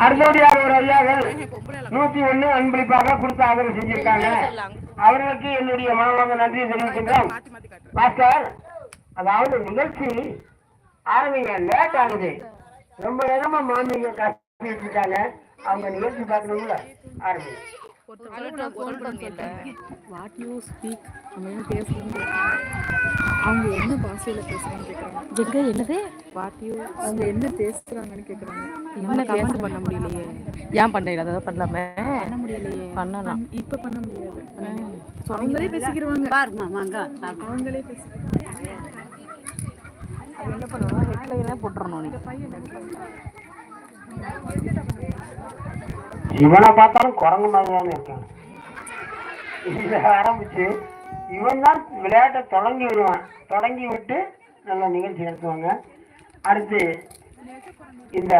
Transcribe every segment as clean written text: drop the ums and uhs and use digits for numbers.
அறுபடியார் ஒரு ஐயாக்கள் 101 அன்பளிப்பாக கொடுத்து ஆதரவு செஞ்சிருக்காங்க. அவர்களுக்கு என்னுடைய மனமார்ந்த நன்றியை தெரிவிக்கின்றோம். பாஸ்கர், அதாவது நிகழ்ச்சி ஆரம்பிங்க, லேட் ஆகுது. ரொம்ப நேரமா மாமிங்க காத்திட்டு இருக்காங்க. அவங்க நிகழ்ச்சி பார்க்கணும்ல, ஆரம்பிங்க. வாட் யூ ஸ்பீக் அப்படின்னு பேசுறேன்னு அவங்க என்ன பாஷையில பேசுறாங்கன்னு கேட்குறாங்க. எங்க என்னது வாட் யூ அவங்க என்ன பேசுறாங்கன்னு கேட்குறாங்க. என்ன பேச பண்ண முடியலையே. ஏன் பண்ணல? அதாவது பண்ணலாமே, பண்ண முடியலையே. பண்ணலாம், இப்போ பண்ண முடியாது. அவங்களே பேசிக்கிறவாங்க பாருங்க. அவங்களே பேசிக்கிறாங்க. அது என்ன பண்ணுவாங்க, ரெட்லைனே போட்டுறணும். நீங்க பையன் இவனை பார்த்தாலும் குரங்கு மாதிரிதானே இருக்கான். இதை ஆரம்பிச்சு இவன் தான் விளையாட்டை தொடங்கி விடுவான். தொடங்கி விட்டு நல்ல நிகழ்ச்சி நடத்துவாங்க. அடுத்து இந்த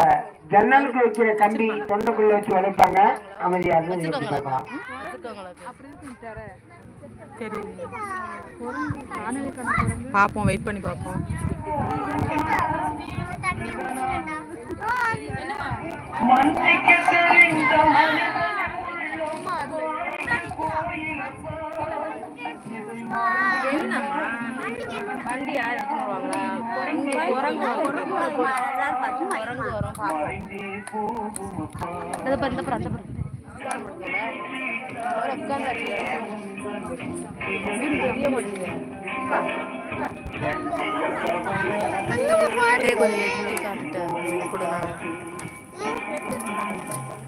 ஜன்னலுக்கு வைக்கிற கம்பி தொண்டைக்குள்ள வச்சு உழைப்பாங்க. அமைதியாக நிகழ்ச்சி பார்க்கலாம். பார்ப்போம், வெயிட் பண்ணி பார்ப்போம்.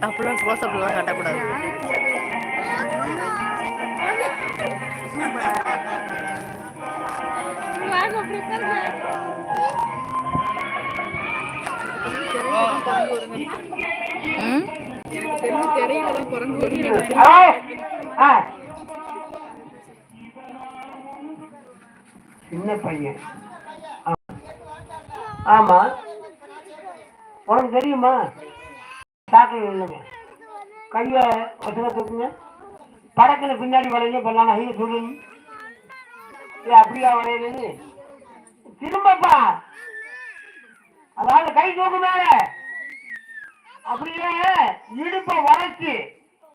அப்படிலாம் க்ளோஸ் அப்லாம் காட்டக்கூடாது. சின்ன பையன். ஆமா, உனக்கு தெரியுமா? சாக்கில் இல்லைங்க, கைய வசன தூக்குங்க. படக்குன்னு பின்னாடி வரையில பண்ணலாம். ஐயோ சொல்லுங்க, அப்படியா வரையிலன்னு திரும்பப்பா. அதாவது கை தூக்கு மேல, அப்படியே இடுப்ப வரைச்சு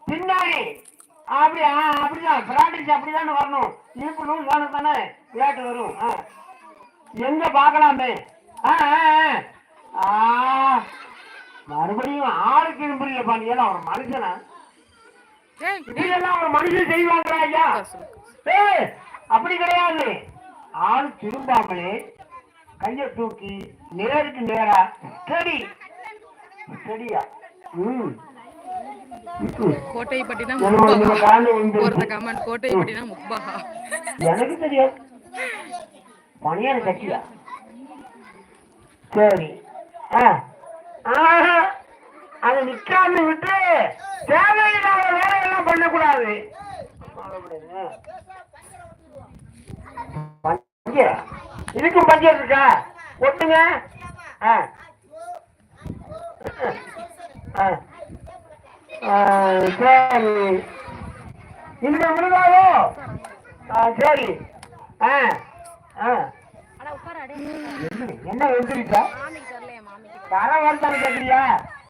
பின்னாடி அப்படி. அப்படிதான் பிராக்டிஸ், அப்படிதானே வரணும். இடுப்பு நூல் வேணும் தானே விளையாட்டு வரும். எங்க பாக்கலாமே. மறுபடியும் ஆளுக்கு புரியலப்பா. நீ எல்லாம் ஒரு மனுஷனா? இதெல்லாம் ஒரு மனுஷன் செய்வாங்களா ஐயா? அப்படி கிடையாது. ஆள் திரும்பாமலே கைய தூக்கி நேருக்கு நேரா ஸ்டடி ஸ்டடியா. கோட்டைப்பட்டினா கோட்டைப்பட்டினா முக்பஹா. எனக்கு தெரியும், பணியான கட்சியா. சரி, அதை நிக்காம விட்டு தேவையில்லாத வேலையெல்லாம் பண்ணக்கூடாது. இதுக்கும் பஞ்சம் இருக்கா? ஒட்டுங்க. சரி, இந்த முருகாவோ. சரி, என்ன எழுந்திரிச்சா? பற வரத்தான கேட்குறியா?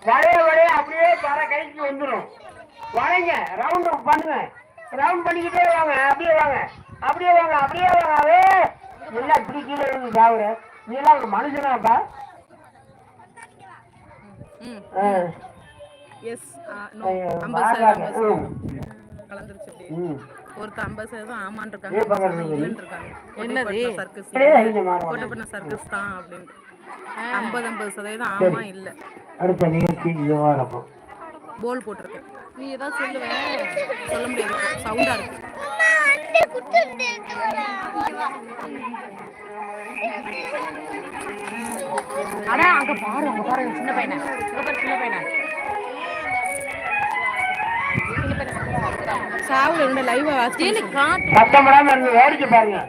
வளைய அப்படியே பற கைக்கு வந்துடும். வளைங்க, ரவுண்ட் பண்ணுங்க. ரவுண்ட் பண்ணிக்கிட்டே வாங்க. அப்படியே வாங்க, அப்படியே வாங்க, அப்படியே வாங்க. அதே என்ன இப்படி கீழே இருந்து சாவுற? நீ எல்லாம் ஒரு மனுஷனாப்பா? ஒருத்தர் 50% ஆமான் இருக்காங்க, சர்க்கஸ் தான் அப்படின்ட்டு 50% ஆமா இல்ல. அடுத்த நிகழ்ச்சி போல் போட்டிருக்கேன். நீ ஏதாவது சொல்லுவேன், சொல்ல முடியாது, சவுண்டா இருக்கு. ஆனா அங்க பாரு, அங்க பாரு சின்ன பையனை, சின்ன பையனை சாவுல ரெண்டு லைவா சத்தம் போடாம இருந்து வேடிக்கை பாருங்க.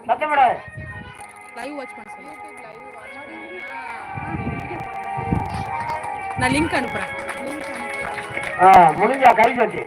சத்தம் போடாத, லைவ் வாட்ச் பண்ண சொல்லு. நான் லிங்க் அனுப்புறேன். முடிஞ்சா கை வச்சு